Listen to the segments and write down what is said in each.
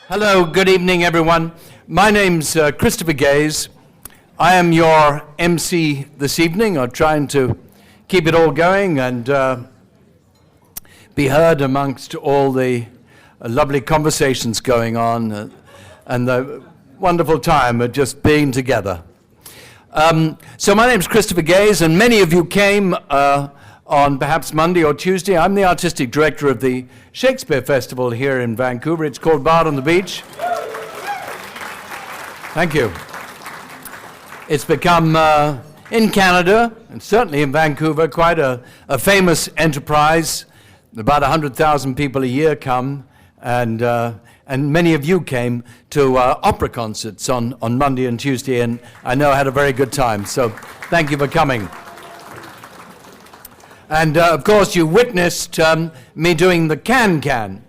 Hello, good evening, everyone. My name's Christopher Gaze. I am your MC this evening. I'm trying to keep it all going and be heard amongst all the lovely conversations going on and the wonderful time of just being together. So my name's Christopher Gaze, and many of you came on perhaps Monday or Tuesday. I'm the artistic director of the Shakespeare Festival here in Vancouver. It's called Bard on the Beach. Thank you. It's become, in Canada, and certainly in Vancouver, quite a famous enterprise. About 100,000 people a year come, and many of you came to opera concerts on Monday and Tuesday, and I know I had a very good time, so thank you for coming. And of course, you witnessed me doing the can-can,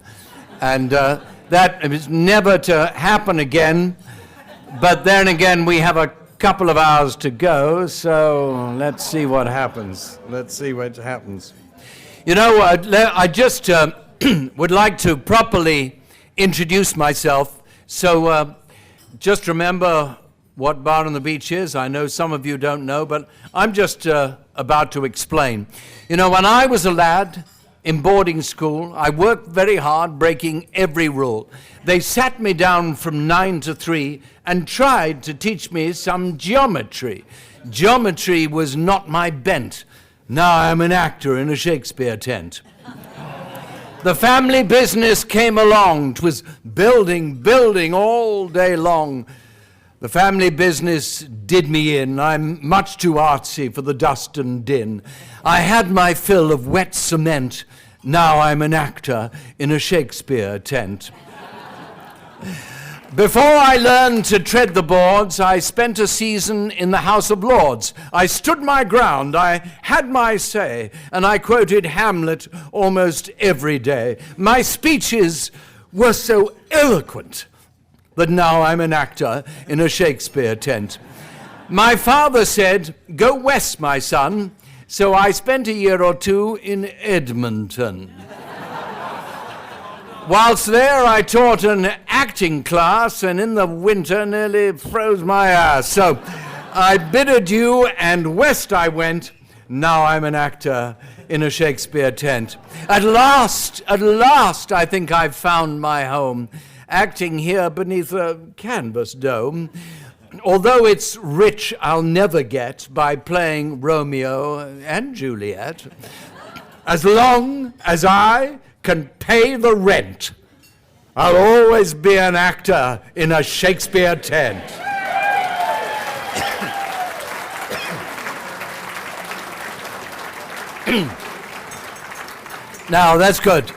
and that is never to happen again. But then again, we have a couple of hours to go, so let's see what happens. Let's see what happens. You know, I just would like to properly introduce myself. So just remember what Bard on the Beach is. I know some of you don't know, but I'm just about to explain. You know, when I was a lad in boarding school, I worked very hard, breaking every rule. They sat me down from 9 to 3 and tried to teach me some geometry. Geometry was not my bent. Now I'm an actor in a Shakespeare tent. The family business came along. 'Twas building all day long. The family business did me in. I'm much too artsy for the dust and din. I had my fill of wet cement. Now I'm an actor in a Shakespeare tent. Before I learned to tread the boards, I spent a season in the House of Lords. I stood my ground, I had my say, and I quoted Hamlet almost every day. My speeches were so eloquent that now I'm an actor in a Shakespeare tent. My father said, "Go west, my son," so I spent a year or two in Edmonton. Whilst there, I taught an acting class, and in the winter nearly froze my ass. So I bid adieu, and west I went. Now I'm an actor in a Shakespeare tent. At last, I think I've found my home, acting here beneath a canvas dome. Although it's rich I'll never get by playing Romeo and Juliet. As long as I can pay the rent, I'll always be an actor in a Shakespeare tent. Now, that's good.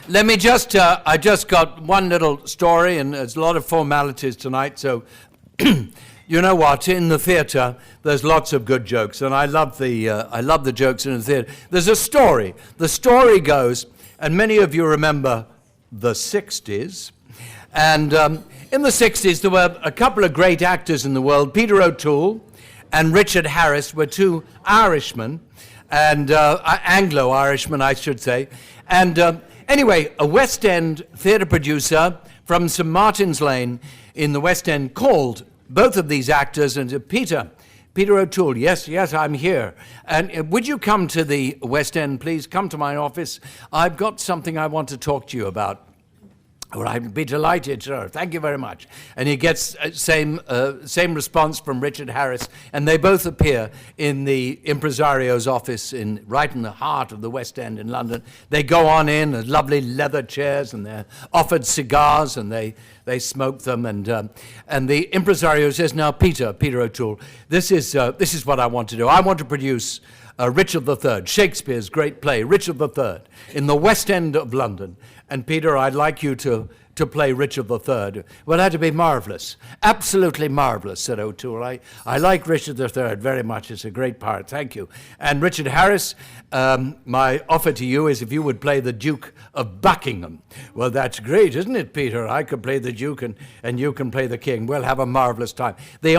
Let me just, I just got one little story, and there's a lot of formalities tonight, so you know what, in the theater, there's lots of good jokes, and I love the jokes in the theater. There's a story. The story goes, and many of you remember the 60s, and in the 60s, there were a couple of great actors in the world. Peter O'Toole and Richard Harris were two Irishmen, and Anglo-Irishmen, I should say. And anyway, a West End theatre producer from St. Martin's Lane in the West End called both of these actors and said, Peter O'Toole, yes, I'm here. And would you come to the West End, please? Come to my office. I've got something I want to talk to you about. Well, I'd be delighted, sir. Thank you very much. And he gets same response from Richard Harris, and they both appear in the impresario's office right in the heart of the West End in London. They go on in, lovely leather chairs, and they're offered cigars, and they smoke them. And the impresario says, "Now, Peter O'Toole, this is what I want to do. I want to produce Richard III, Shakespeare's great play, Richard III, in the West End of London. And Peter, I'd like you to play Richard III. Well, that'd be marvelous. Absolutely marvelous," said O'Toole. I like Richard III very much. It's a great part. Thank you. And Richard Harris, my offer to you is if you would play the Duke of Buckingham. Well, that's great, isn't it, Peter? I could play the Duke and you can play the King. We'll have a marvelous time. The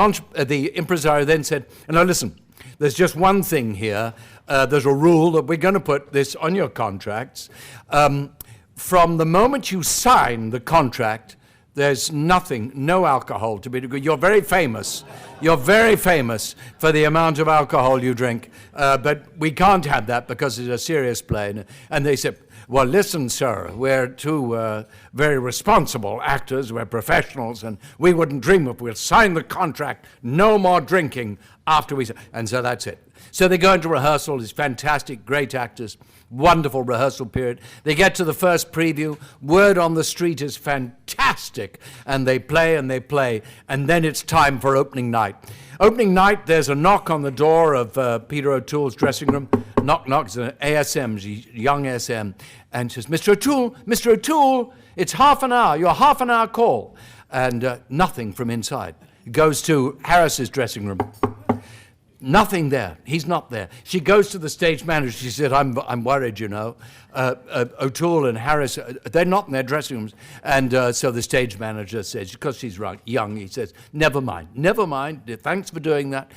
impresario then said, "Now listen, there's just one thing here. There's a rule that we're going to put this on your contracts. From the moment you sign the contract, There's nothing, no alcohol to be good. You're very famous. You're very famous for the amount of alcohol you drink. But we can't have that because it's a serious play. And they said, well, listen, sir, we're two very responsible actors. We're professionals, and we wouldn't dream of, we'll sign the contract, no more drinking after we... And so that's it. So they go into rehearsal. It's fantastic, great actors, wonderful rehearsal period. They get to the first preview. Word on the street is fantastic. And they play, and then it's time for opening night. Opening night, there's a knock on the door of Peter O'Toole's dressing room. Knock, knock, it's an ASM, young SM. And says, Mr. O'Toole, it's half an hour, your half an hour call. And nothing from inside. Goes to Harris's dressing room. Nothing there. He's not there. She goes to the stage manager. She said, I'm worried, you know. O'Toole and Harris, they're not in their dressing rooms. And so the stage manager says, because she's young, he says, never mind. Thanks for doing that.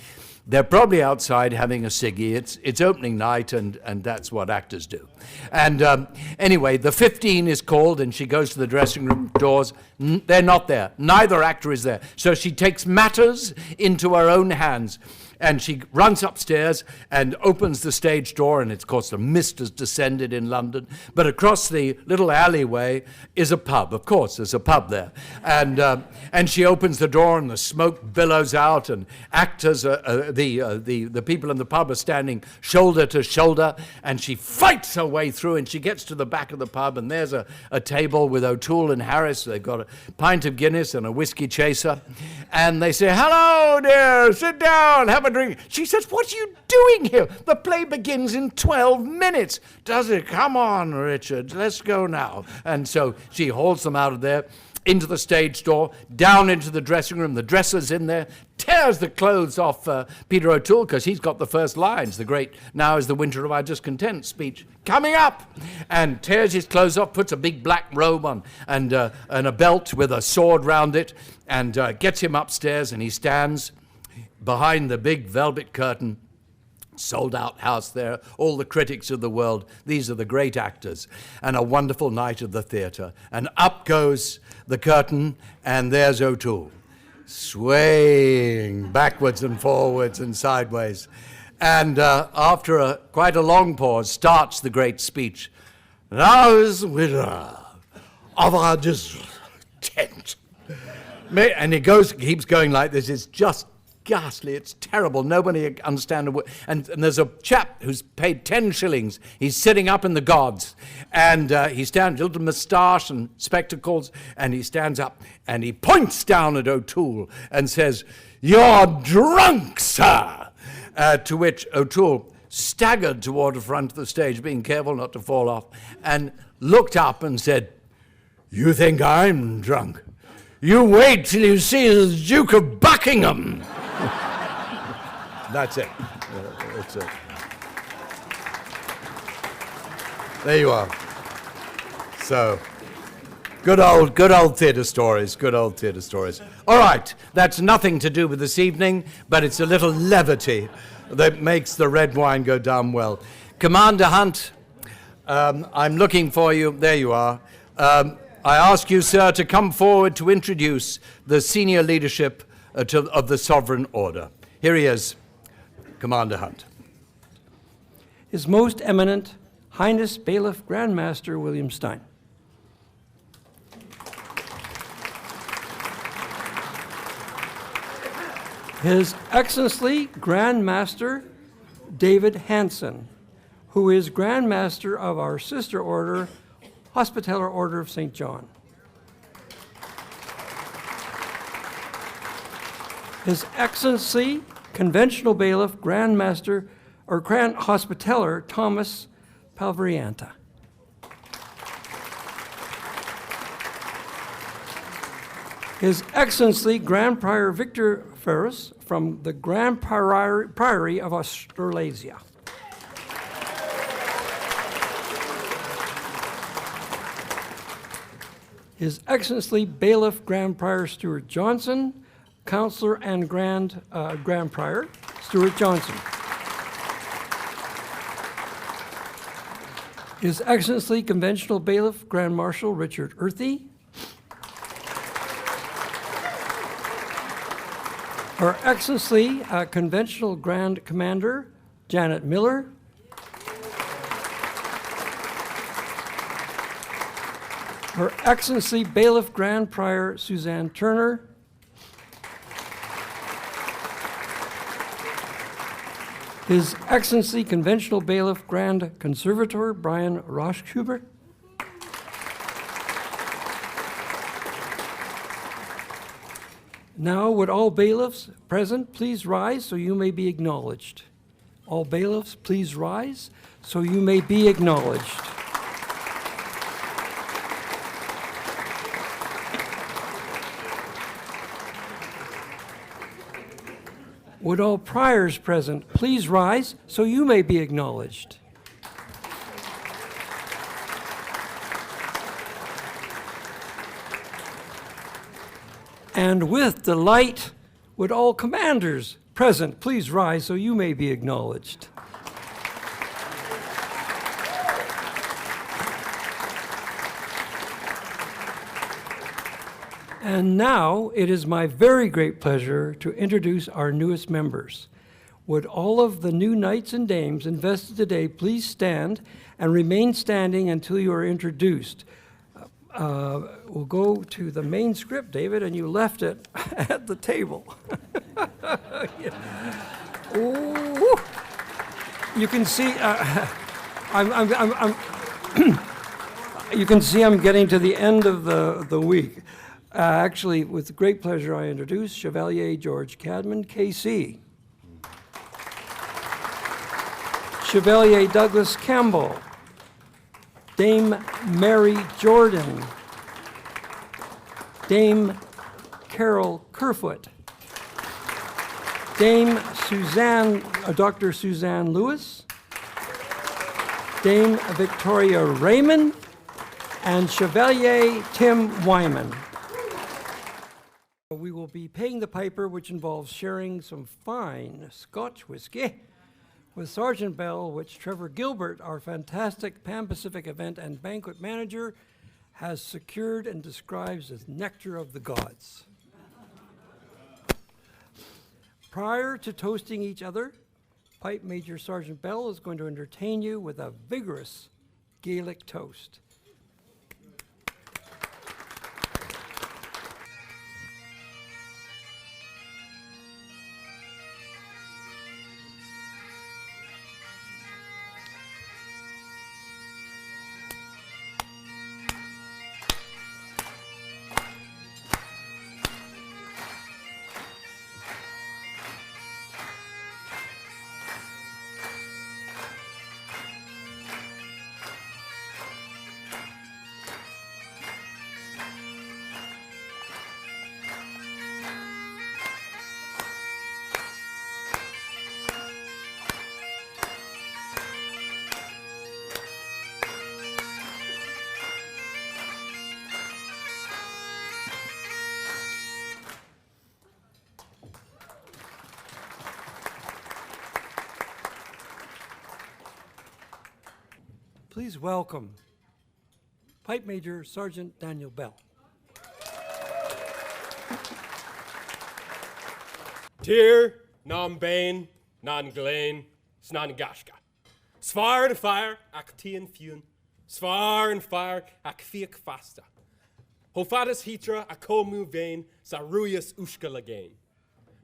They're probably outside having a ciggy. It's opening night, and that's what actors do. And anyway, the 15 is called, and she goes to the dressing room doors. They're not there. Neither actor is there. So she takes matters into her own hands. And she runs upstairs and opens the stage door, and of course the mist has descended in London. But across the little alleyway is a pub. Of course, there's a pub there. And she opens the door, and the smoke billows out, and actors, the people in the pub are standing shoulder to shoulder, and she fights her way through, and she gets to the back of the pub, and there's a table with O'Toole and Harris. They've got a pint of Guinness and a whiskey chaser. And they say, hello, dear, sit down, have a drink. She says, what are you doing here? The play begins in 12 minutes. Does it? Come on, Richard, let's go now. And so she hauls them out of there, into the stage door, down into the dressing room. The dresser's in there, tears the clothes off Peter O'Toole, because he's got the first lines, the great "Now is the winter of our discontent" speech coming up, and tears his clothes off, puts a big black robe on and a belt with a sword round it, and gets him upstairs, and he stands behind the big velvet curtain. Sold-out house there, all the critics of the world. These are the great actors. And a wonderful night at the theatre. And up goes the curtain, and there's O'Toole, swaying backwards and forwards and sideways. And after quite a long pause, starts the great speech. Now is the winter of our discontent. And it keeps going like this. It's just ghastly, it's terrible, nobody understands a word. And there's a chap who's paid 10 shillings, he's sitting up in the gods, and he stands, little moustache and spectacles, and he stands up, and he points down at O'Toole and says, "You're drunk, sir!" To which O'Toole staggered toward the front of the stage, being careful not to fall off, and looked up and said, "You think I'm drunk? You wait till you see the Duke of Buckingham." That's it. That's it. There you are. So, good old theatre stories, good old theatre stories. All right, that's nothing to do with this evening, but it's a little levity that makes the red wine go down well. Commander Hunt, I'm looking for you. There you are. I ask you, sir, to come forward to introduce the senior leadership of the Sovereign Order. Here he is, Commander Hunt. His Most Eminent Highness Bailiff Grand Master William Stein. His Excellency Grand Master David Hanson, who is Grand Master of our sister order, Hospitaller Order of St. John. His Excellency Conventional Bailiff Grand Master or Grand Hospitaller Thomas Palverianta. His Excellency Grand Prior Victor Ferris from the Grand Priory of Australasia. His Excellency Bailiff Grand Prior Stuart Johnson, Councillor and Grand Prior Stuart Johnson. His Excellency Conventional Bailiff Grand Marshal Richard Earthy. Her Excellency Conventional Grand Commander Janet Miller, Her Excellency Bailiff Grand Prior Suzanne Turner, His Excellency Conventional Bailiff Grand Conservator Brian Roschhuber, now would all bailiffs present please rise so you may be acknowledged. All bailiffs please rise so you may be acknowledged. Would all priors present please rise so you may be acknowledged. And with delight, would all commanders present please rise so you may be acknowledged. And now it is my very great pleasure to introduce our newest members. Would all of the new knights and dames invested today please stand and remain standing until you are introduced. We'll go to the main script, David, and you left it at the table. Ooh. You can see, you can see I'm getting to the end of the week. Actually, with great pleasure, I introduce Chevalier George Cadman, KC. Chevalier Douglas Campbell. Dame Mary Jordan. Dame Carol Kerfoot. Dame Dr. Suzanne Lewis. Dame Victoria Raymond. And Chevalier Tim Wyman. We will be paying the piper, which involves sharing some fine Scotch whiskey with Sergeant Bell, which Trevor Gilbert, our fantastic Pan-Pacific event and banquet manager, has secured and describes as nectar of the gods. Prior to toasting each other, Pipe Major Sergeant Bell is going to entertain you with a vigorous Gaelic toast. Please welcome Pipe Major Sergeant Daniel Bell. Tyr, non bain, non glain, snan gashka. Svar and fire, ac tian fiun. Svar and fire, ac fiac fasta. Hofadas hitra, a comu vein, sa ruius ushka lagain.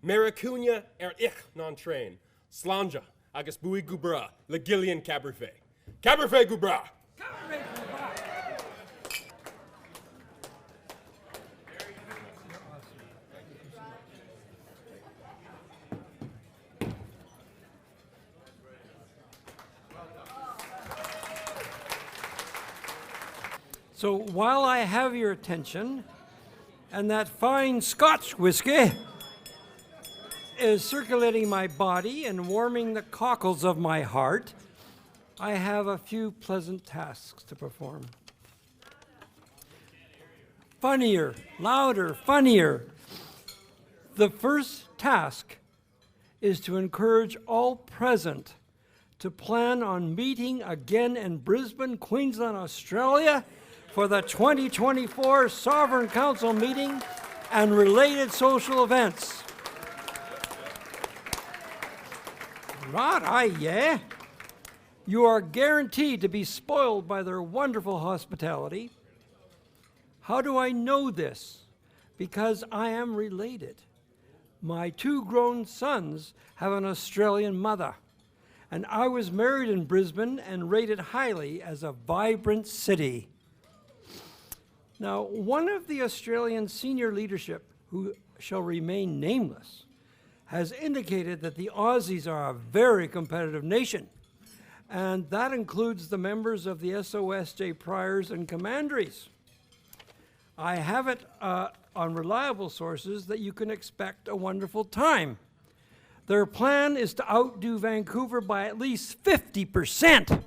Meracunia ich non train. Slanja, agus bui gubra, legillian caberfe. Caberfe gubra. So while I have your attention, and that fine Scotch whiskey is circulating my body and warming the cockles of my heart, I have a few pleasant tasks to perform. Funnier, louder, funnier. The first task is to encourage all present to plan on meeting again in Brisbane, Queensland, Australia for the 2024 Sovereign Council meeting and related social events. Right, yeah. You are guaranteed to be spoiled by their wonderful hospitality. How do I know this? Because I am related. My 2 grown sons have an Australian mother, and I was married in Brisbane and rated highly as a vibrant city. Now, one of the Australian senior leadership, who shall remain nameless, has indicated that the Aussies are a very competitive nation, and that includes the members of the SOSJ priors and commanderies. I have it on reliable sources that you can expect a wonderful time. Their plan is to outdo Vancouver by at least 50%.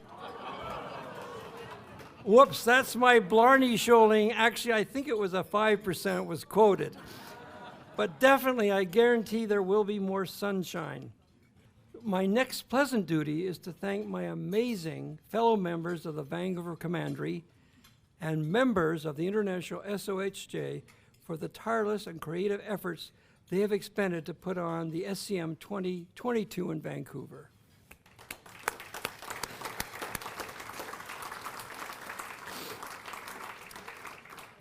Whoops, that's my Blarney showing. Actually, I think it was a 5% was quoted. But definitely, I guarantee there will be more sunshine. My next pleasant duty is to thank my amazing fellow members of the Vancouver Commandery and members of the International SOSJ for the tireless and creative efforts they have expended to put on the SCM 2022 in Vancouver.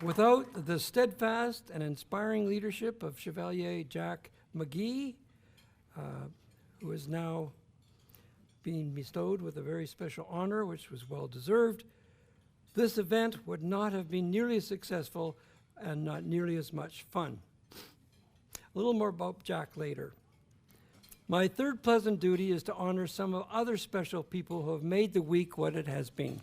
Without the steadfast and inspiring leadership of Chevalier Jack McGee, who is now being bestowed with a very special honor, which was well deserved, this event would not have been nearly as successful and not nearly as much fun. A little more about Jack later. My third pleasant duty is to honor some of other special people who have made the week what it has been.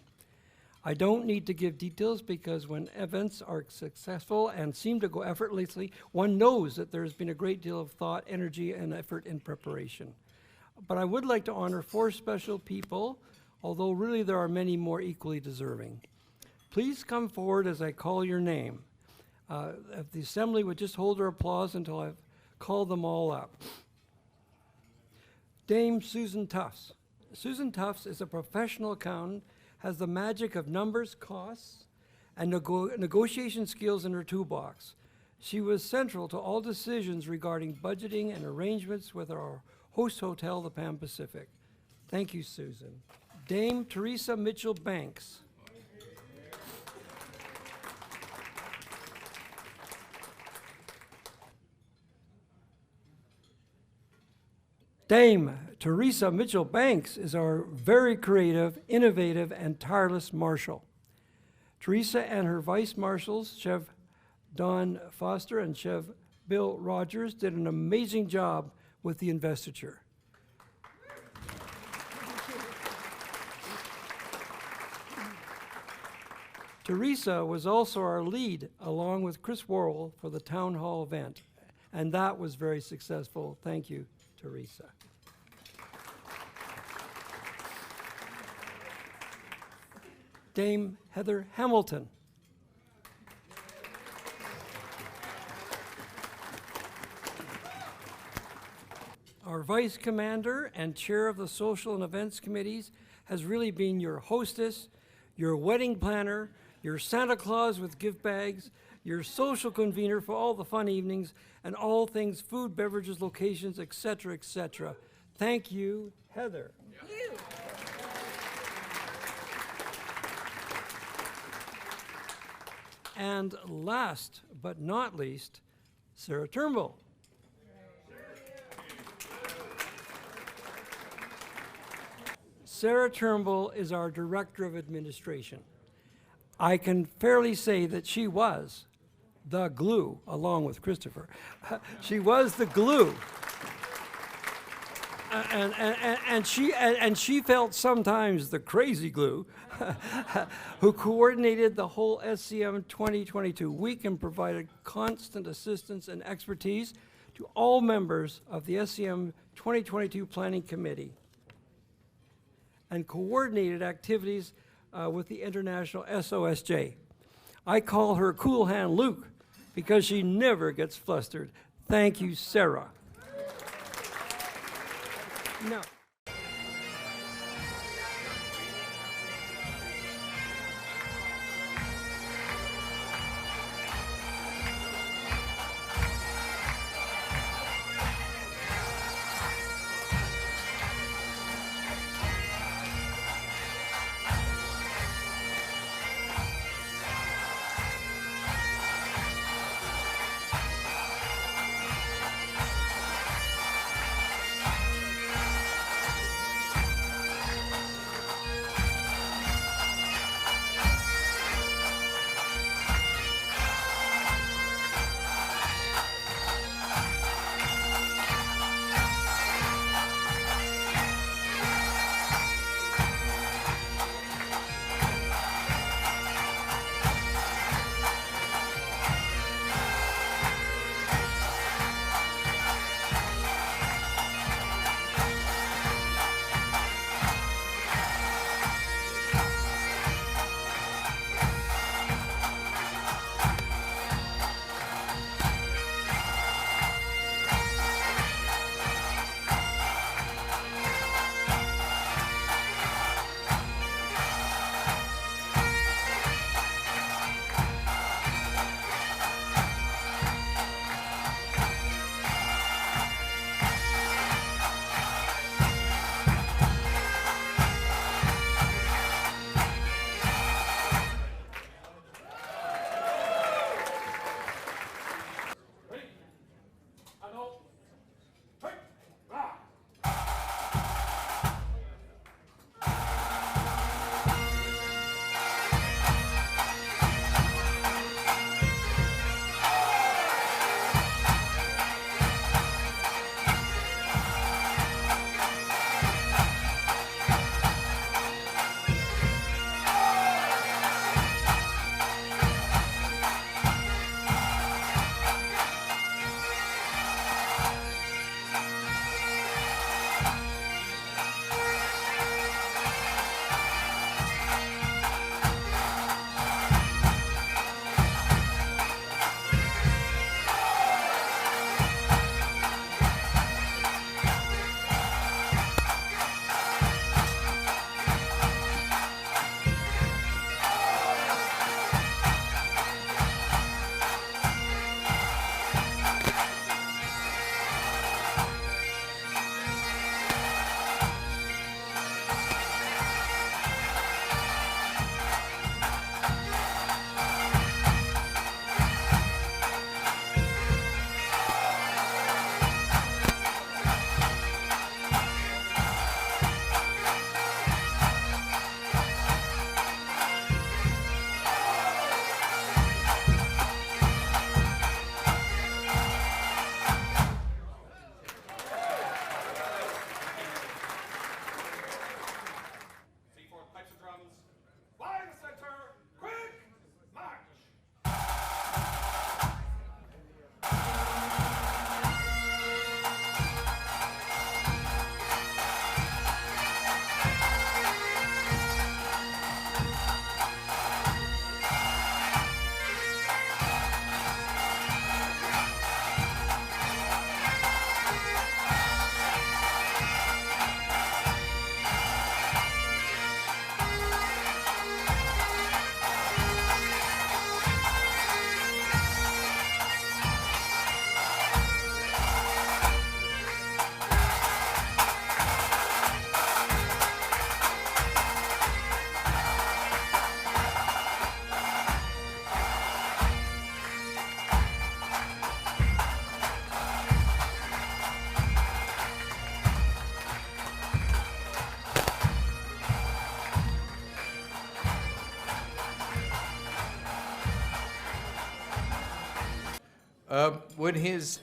I don't need to give details because when events are successful and seem to go effortlessly, one knows that there's been a great deal of thought, energy, and effort in preparation. But I would like to honor 4 special people, although really there are many more equally deserving. Please come forward as I call your name. If the assembly would just hold their applause until I've called them all up. Dame Susan Tufts. Susan Tufts is a professional accountant, has the magic of numbers, costs, and negotiation skills in her toolbox. She was central to all decisions regarding budgeting and arrangements with our host hotel, the Pan Pacific. Thank you, Susan. Dame Teresa Mitchell Banks. Dame Teresa Mitchell Banks is our very creative, innovative, and tireless marshal. Teresa and her vice marshals, Chev Don Foster and Chev Bill Rogers, did an amazing job with the investiture. Teresa was also our lead, along with Chris Worrell, for the town hall event, and that was very successful. Thank you, Teresa. Dame Heather Hamilton. Our Vice Commander and Chair of the Social and Events Committees has really been your hostess, your wedding planner, your Santa Claus with gift bags, your social convener for all the fun evenings, and all things food, beverages, locations, etc., etc. Thank you, Heather. Thank you. And last but not least, Sarah Turnbull. Sarah Turnbull is our Director of Administration. I can fairly say that she was the glue, along with Christopher. She was the glue. And she felt sometimes the crazy glue, who coordinated the whole SCM 2022 week and provided constant assistance and expertise to all members of the SCM 2022 Planning Committee, and coordinated activities with the International SOSJ. I call her Cool Hand Luke because she never gets flustered. Thank you, Sarah. No. Would His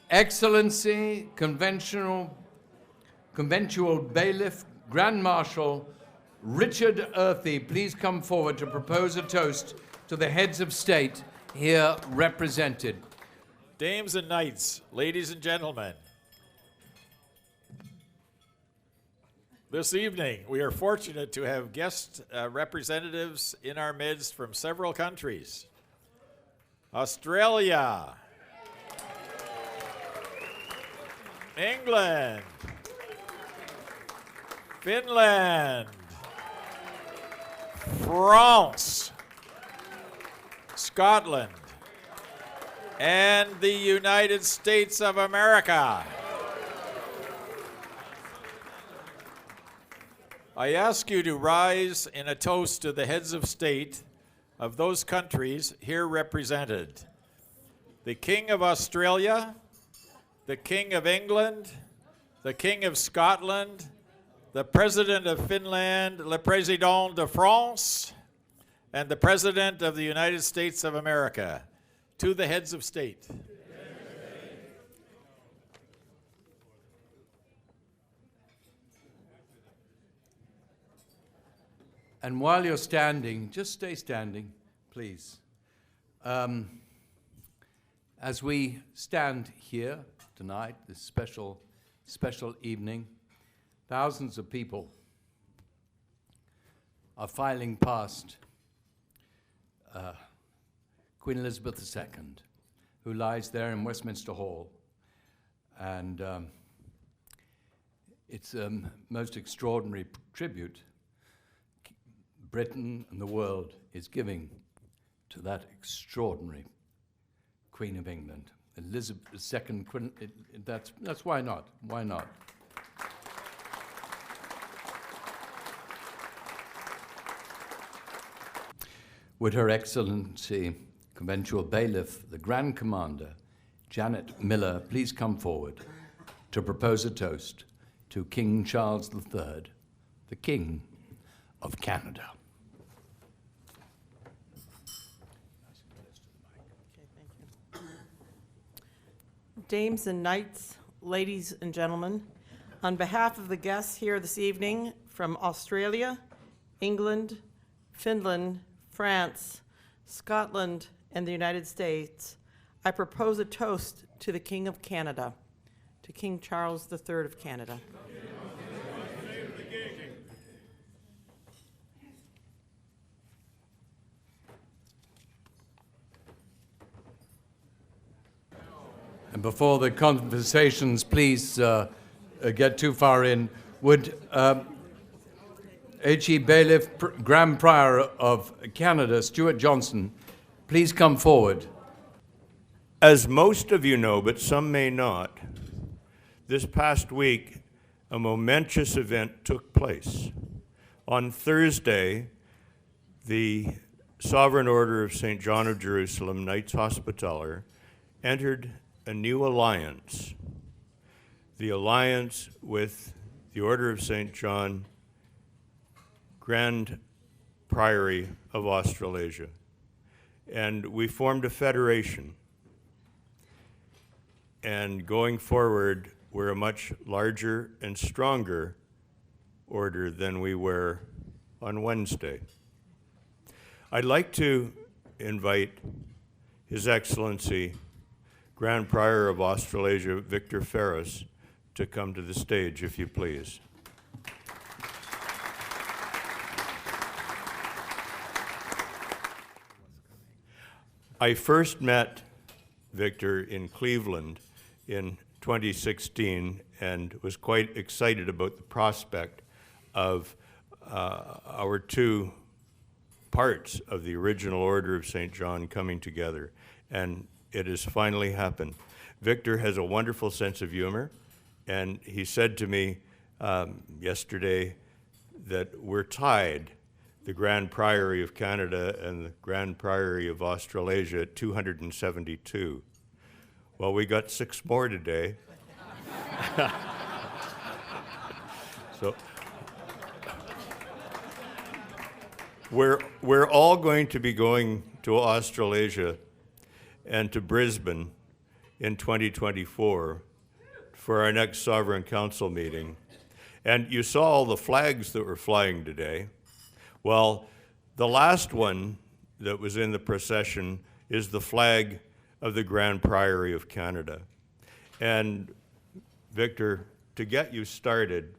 Excellency Conventual Bailiff Grand Marshal Richard Earthy please come forward to propose a toast to the heads of state here represented? Dames and knights, ladies and gentlemen, this evening we are fortunate to have guest representatives in our midst from several countries. Australia, England, Finland, France, Scotland, and the United States of America. I ask you to rise in a toast to the heads of state of those countries here represented: the King of Australia, the King of England, the King of Scotland, the President of Finland, Le Président de France, and the President of the United States of America. To the heads of state. And while you're standing, just stay standing, please. As we stand here tonight, this special evening, thousands of people are filing past Queen Elizabeth II, who lies there in Westminster Hall. And it's a most extraordinary tribute Britain and the world is giving to that extraordinary Queen of England. Elizabeth II, that's why not? Why not? Would Her Excellency Conventual Bailiff, the Grand Commander, Janet Miller, please come forward to propose a toast to King Charles III, the King of Canada. Dames and knights, ladies and gentlemen, on behalf of the guests here this evening from Australia, England, Finland, France, Scotland, and the United States, I propose a toast to the King of Canada, to King Charles III of Canada. And before the conversations, please get too far in, would H.E. Bailiff, Grand Prior of Canada, Stuart Johnson, please come forward. As most of you know, but some may not, this past week, a momentous event took place. On Thursday, the Sovereign Order of St. John of Jerusalem, Knights Hospitaller, entered a new alliance, the alliance with the Order of St. John, Grand Priory of Australasia. And we formed a federation. And going forward, we're a much larger and stronger order than we were on Wednesday. I'd like to invite His Excellency Grand Prior of Australasia, Victor Ferris, to come to the stage, if you please. I first met Victor in Cleveland in 2016 and was quite excited about the prospect of our two parts of the original Order of St. John coming together, and it has finally happened. Victor has a wonderful sense of humor, and he said to me yesterday that we're tied, the Grand Priory of Canada and the Grand Priory of Australasia, at 272. Well, we got 6 more today. So we're all going to be going to Australasia and to Brisbane in 2024 for our next Sovereign Council meeting. And you saw all the flags that were flying today. Well, the last one that was in the procession is the flag of the Grand Priory of Canada. And Victor, to get you started,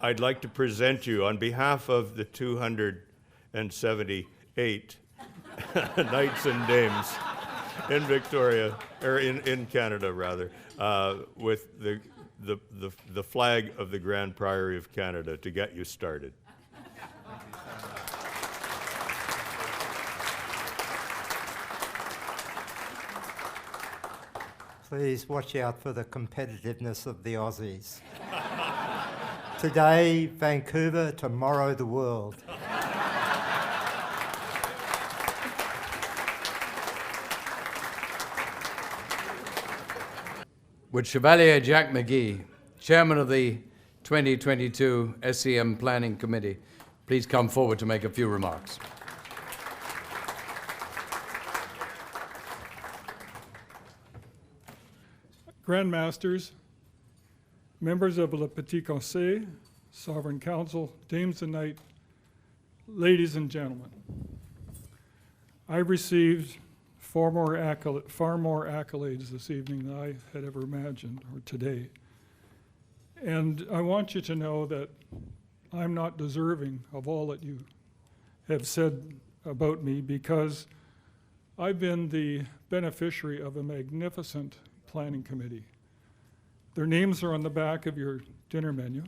I'd like to present you on behalf of the 278 knights and dames in Victoria, or in Canada rather, with the flag of the Grand Priory of Canada to get you started. Please watch out for the competitiveness of the Aussies. Today, Vancouver, tomorrow, the world. Would Chevalier Jack McGee, Chairman of the 2022 SCM Planning Committee, please come forward to make a few remarks. Grand Masters, members of Le Petit Conseil, Sovereign Council, dames and knights, ladies and gentlemen, I've received far more accolades this evening than I had ever imagined, or today. And I want you to know that I'm not deserving of all that you have said about me, because I've been the beneficiary of a magnificent planning committee. Their names are on the back of your dinner menu,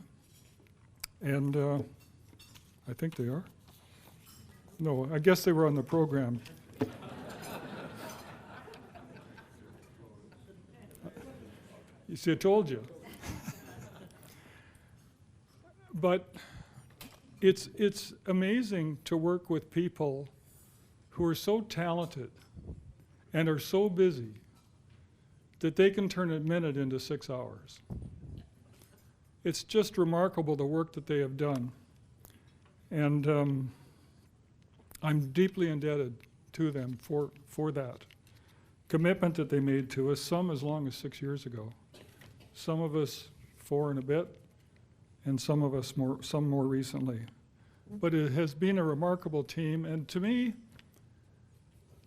and I think they are. No, I guess they were on the program. You see, I told you. But it's amazing to work with people who are so talented and are so busy that they can turn a minute into 6 hours. It's just remarkable the work that they have done. And I'm deeply indebted to them for that commitment that they made to us, some as long as 6 years ago. Some of us 4 and a bit, and some of us some more recently. But it has been a remarkable team, and to me,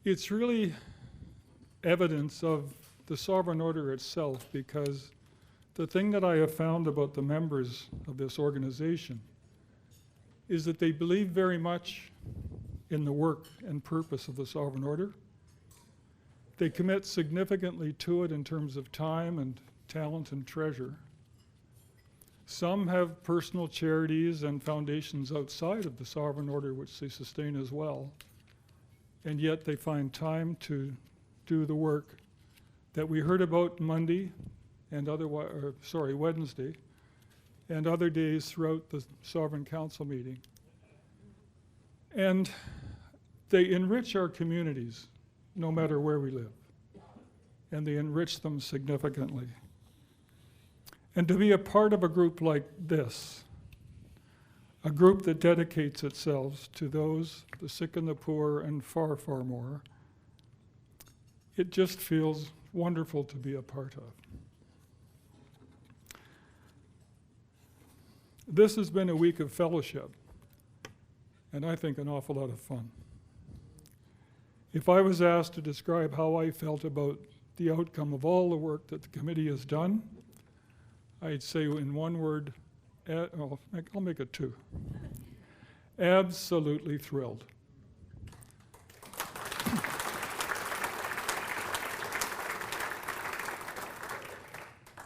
it's really evidence of the Sovereign Order itself, because the thing that I have found about the members of this organization is that they believe very much in the work and purpose of the Sovereign Order. They commit significantly to it in terms of time and talent and treasure. Some have personal charities and foundations outside of the Sovereign Order which they sustain as well, and yet they find time to do the work that we heard about Monday and Wednesday and other days throughout the Sovereign Council meeting. And they enrich our communities no matter where we live, and they enrich them significantly. And to be a part of a group like this, a group that dedicates itself to those, the sick and the poor, and far, far more, it just feels wonderful to be a part of. This has been a week of fellowship, and I think an awful lot of fun. If I was asked to describe how I felt about the outcome of all the work that the committee has done, I'd say in one word, I'll make it 2. Absolutely thrilled.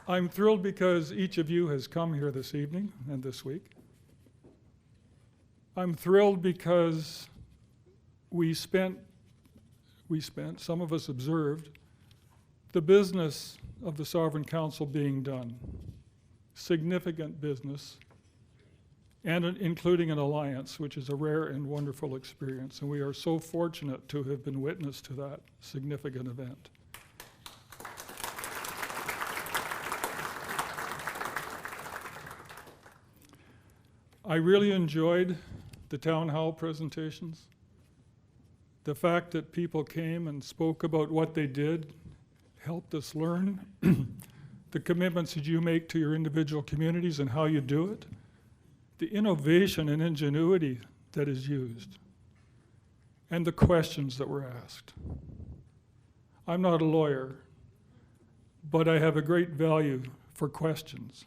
I'm thrilled because each of you has come here this evening and this week. I'm thrilled because we spent, some of us observed, the business of the Sovereign Council being done. Significant business, and including an alliance, which is a rare and wonderful experience. And we are so fortunate to have been witness to that significant event. I really enjoyed the town hall presentations. The fact that people came and spoke about what they did helped us learn the commitments that you make to your individual communities and how you do it, the innovation and ingenuity that is used, and the questions that were asked. I'm not a lawyer, but I have a great value for questions.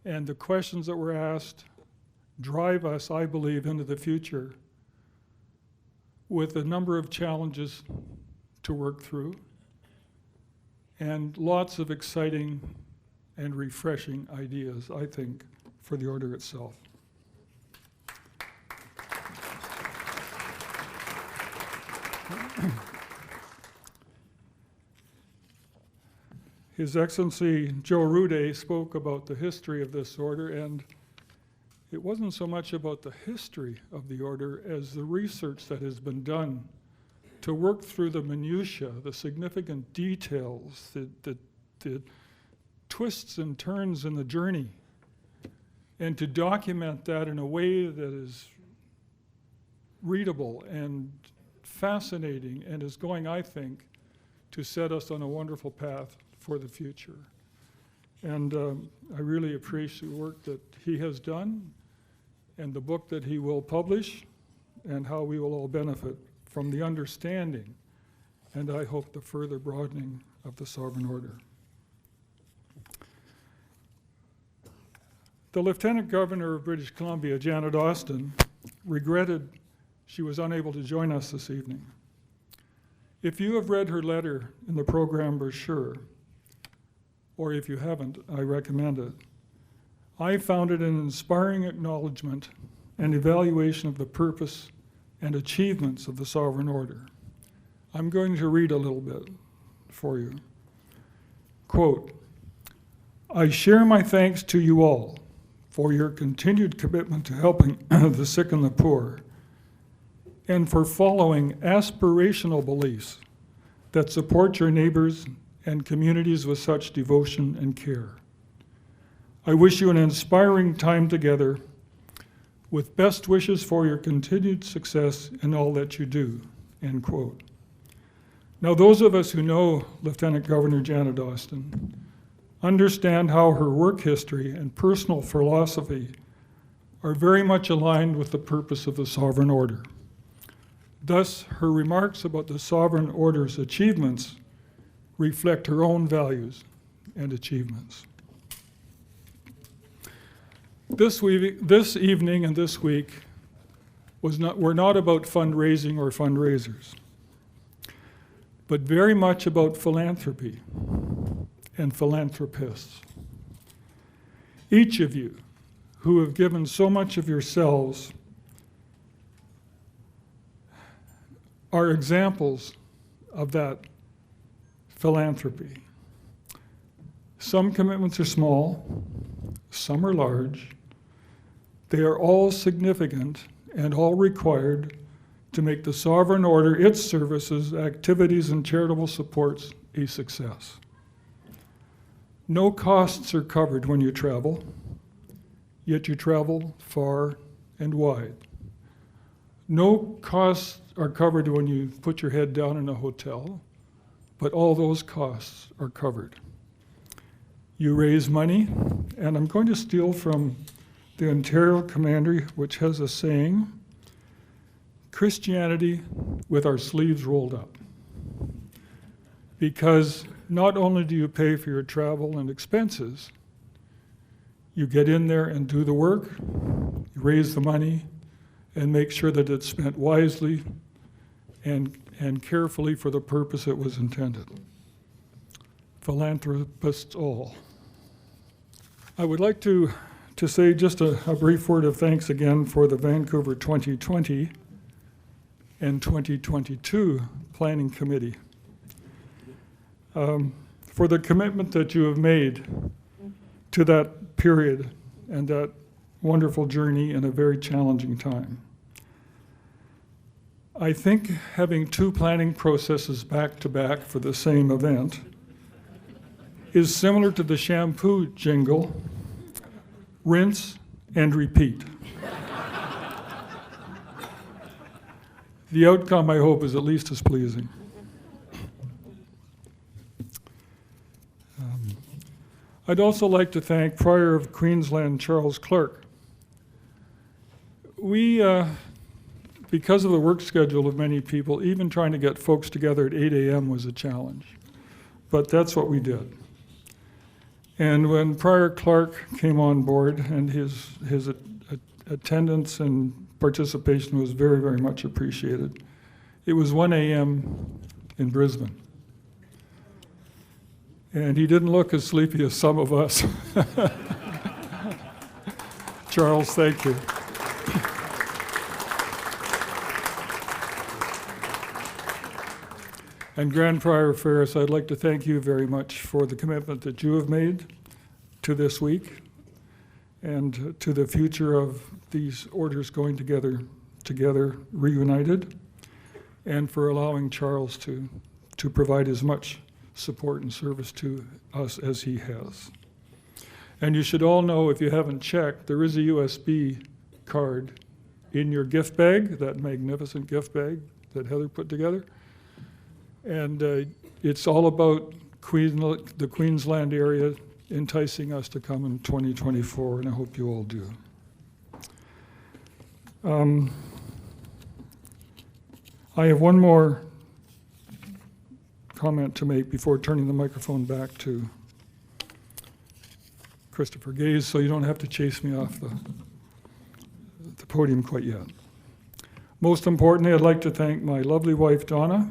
And the questions that were asked drive us, I believe, into the future with a number of challenges to work through and lots of exciting and refreshing ideas, I think, for the order itself. His Excellency Joe Rude spoke about the history of this order, and it wasn't so much about the history of the order as the research that has been done to work through the minutiae, the significant details, the twists and turns in the journey, and to document that in a way that is readable and fascinating and is going, I think, to set us on a wonderful path for the future. And I really appreciate the work that he has done and the book that he will publish and how we will all benefit from the understanding and I hope the further broadening of the sovereign order. The Lieutenant Governor of British Columbia, Janet Austin, regretted she was unable to join us this evening. If you have read her letter in the program brochure, or if you haven't, I recommend it. I found it an inspiring acknowledgement and evaluation of the purpose and achievements of the sovereign order. I'm going to read a little bit for you. Quote, "I share my thanks to you all for your continued commitment to helping the sick and the poor, and for following aspirational beliefs that support your neighbors and communities with such devotion and care. I wish you an inspiring time together with best wishes for your continued success in all that you do," end quote. Now, those of us who know Lieutenant Governor Janet Austin understand how her work history and personal philosophy are very much aligned with the purpose of the sovereign order. Thus, her remarks about the sovereign order's achievements reflect her own values and achievements. This evening and this week were not about fundraising or fundraisers, but very much about philanthropy and philanthropists. Each of you who have given so much of yourselves are examples of that philanthropy. Some commitments are small, some are large. They are all significant and all required to make the sovereign order, its services, activities, and charitable supports a success. No costs are covered when you travel, yet you travel far and wide. No costs are covered when you put your head down in a hotel, but all those costs are covered. You raise money, and I'm going to steal from the Ontario Commandery, which has a saying, Christianity with our sleeves rolled up. Because not only do you pay for your travel and expenses, you get in there and do the work, you raise the money, and make sure that it's spent wisely and carefully for the purpose it was intended. Philanthropists all. I would like to say just a brief word of thanks again for the Vancouver 2020 and 2022 Planning Committee for the commitment that you have made to that period and that wonderful journey in a very challenging time. I think having two planning processes back to back for the same event is similar to the shampoo jingle, rinse and repeat. the outcome, I hope, is at least as pleasing. I'd also like to thank Prior of Queensland Charles Clark. We, because of the work schedule of many people, even trying to get folks together at 8 a.m. was a challenge. But that's what we did. And when Prior Clark came on board, and his attendance and participation was very, very much appreciated, it was 1 a.m. in Brisbane. And he didn't look as sleepy as some of us. Charles, thank you. And Grand Prior Ferris, I'd like to thank you very much for the commitment that you have made to this week and to the future of these orders going together reunited, and for allowing Charles to provide as much support and service to us as he has. And you should all know, if you haven't checked, there is a USB card in your gift bag, that magnificent gift bag that Heather put together. And it's all about the Queensland area enticing us to come in 2024, and I hope you all do. I have one more comment to make before turning the microphone back to Christopher Gaze, so you don't have to chase me off the podium quite yet. Most importantly, I'd like to thank my lovely wife, Donna,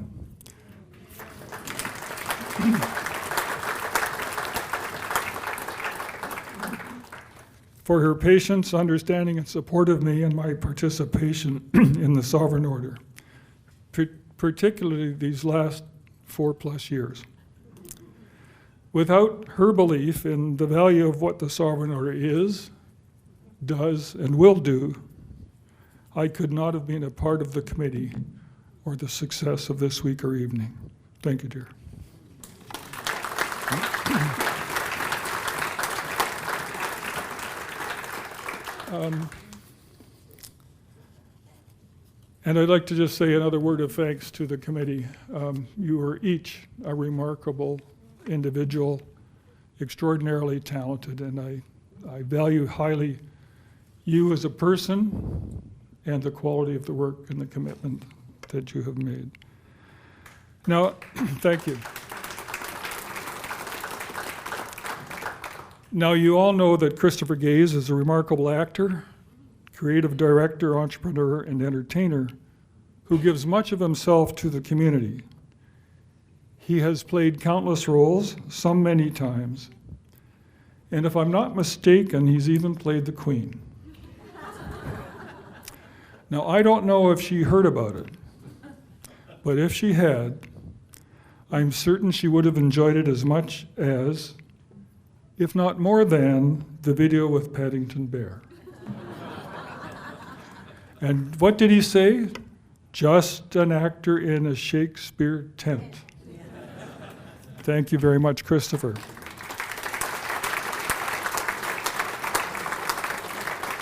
for her patience, understanding, and support of me and my participation in the Sovereign Order, particularly these last 4+ years. Without her belief in the value of what the Sovereign Order is, does, and will do, I could not have been a part of the committee or the success of this week or evening. Thank you, dear. And I'd like to just say another word of thanks to the committee. You are each a remarkable individual, extraordinarily talented, and I value highly you as a person and the quality of the work and the commitment that you have made. Now, thank you. Now, you all know that Christopher Gaze is a remarkable actor, creative director, entrepreneur, and entertainer who gives much of himself to the community. He has played countless roles, some many times, and if I'm not mistaken, he's even played the Queen. Now, I don't know if she heard about it, but if she had, I'm certain she would have enjoyed it as much as, if not more than, the video with Paddington Bear. And what did he say? Just an actor in a Shakespeare tent. Thank you very much, Christopher.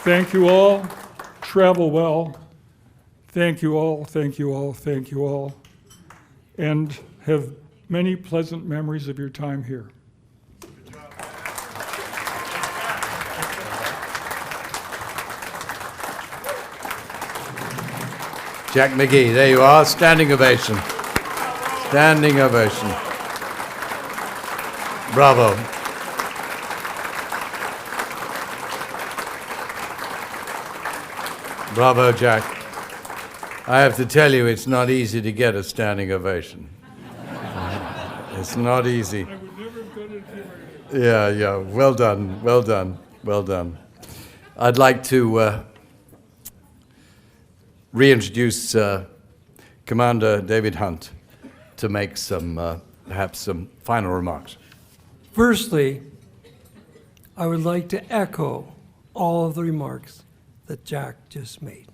Thank you all. Travel well. Thank you all, thank you all, thank you all. And have many pleasant memories of your time here. Jack McGee, there you are, standing ovation. Standing ovation. Bravo. Bravo, Jack. I have to tell you, it's not easy to get a standing ovation. It's not easy. I would never have done it if you were here. Yeah, well done, well done, well done. I'd like to reintroduce Commander David Hunt to make some, perhaps some final remarks. Firstly, I would like to echo all of the remarks that Jack just made.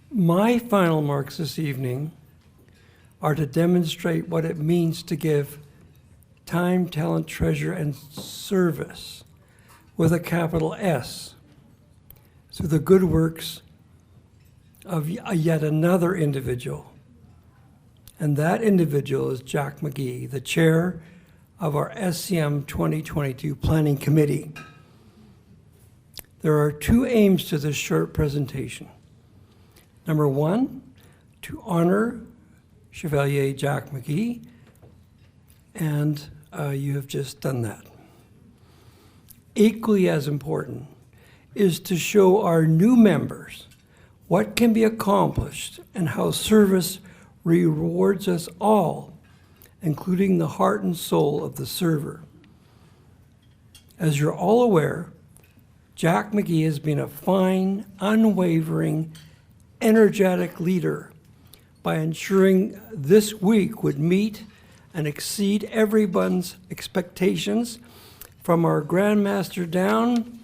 My final remarks this evening are to demonstrate what it means to give time, talent, treasure, and service with a capital S through the good works of yet another individual. And that individual is Jack McGee, the chair of our SCM 2022 Planning Committee. There are two aims to this short presentation. Number one, to honor Chevalier Jack McGee, and you have just done that. Equally as important is to show our new members what can be accomplished and how service rewards us all, including the heart and soul of the server. As you're all aware, Jack McGee has been a fine, unwavering, energetic leader by ensuring this week would meet and exceed everyone's expectations, from our Grandmaster down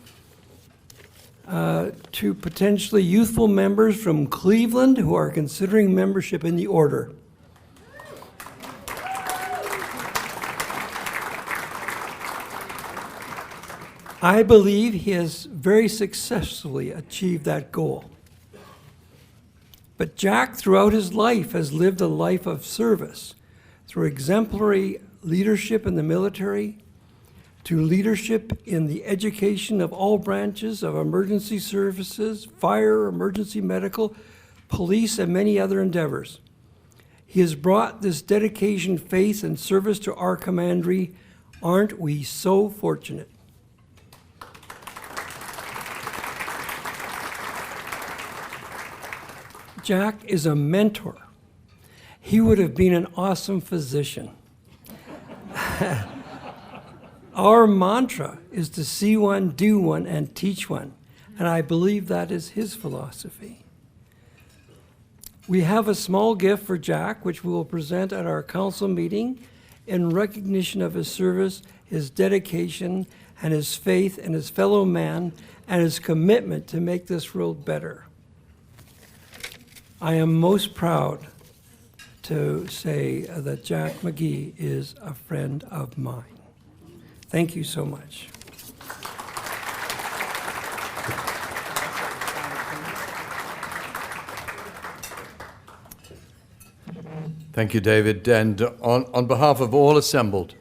to potentially youthful members from Cleveland who are considering membership in the order. I believe he has very successfully achieved that goal. But Jack, throughout his life, has lived a life of service through exemplary leadership in the military, to leadership in the education of all branches of emergency services, fire, emergency medical, police, and many other endeavors. He has brought this dedication, faith, and service to our commandery. Aren't we so fortunate? Jack is a mentor. He would have been an awesome physician. Our mantra is to see one, do one, and teach one. And I believe that is his philosophy. We have a small gift for Jack, which we will present at our council meeting in recognition of his service, his dedication, and his faith in his fellow man, and his commitment to make this world better. I am most proud to say that Jack McGee is a friend of mine. Thank you so much. Thank you, David. And on behalf of all assembled,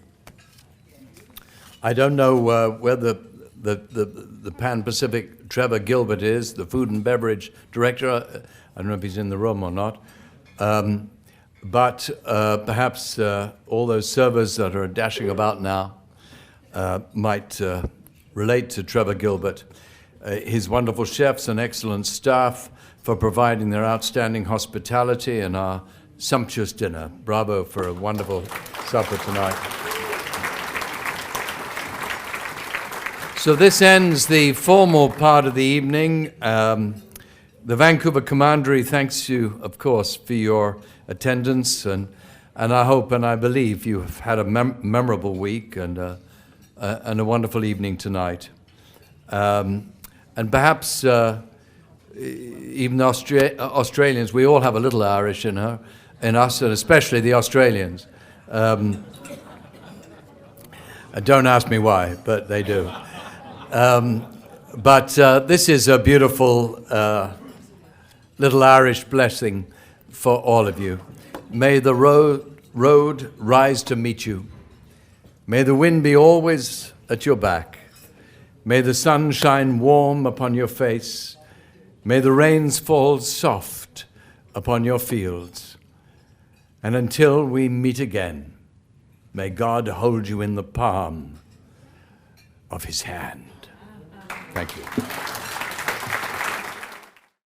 I don't know where the Pan-Pacific Trevor Gilbert is, the food and beverage director. I don't know if he's in the room or not. But perhaps all those servers that are dashing about now might relate to Trevor Gilbert. His wonderful chefs and excellent staff for providing their outstanding hospitality and our sumptuous dinner. Bravo for a wonderful supper tonight. So this ends the formal part of the evening. The Vancouver Commandery thanks you, of course, for your attendance, and I hope and I believe you have had a memorable week and a wonderful evening tonight. And perhaps even Australians, we all have a little Irish in us, and especially the Australians. Don't ask me why, but they do. But this is a beautiful little Irish blessing for all of you. May the road rise to meet you. May the wind be always at your back. May the sun shine warm upon your face. May the rains fall soft upon your fields. And until we meet again, may God hold you in the palm of his hand. Thank you.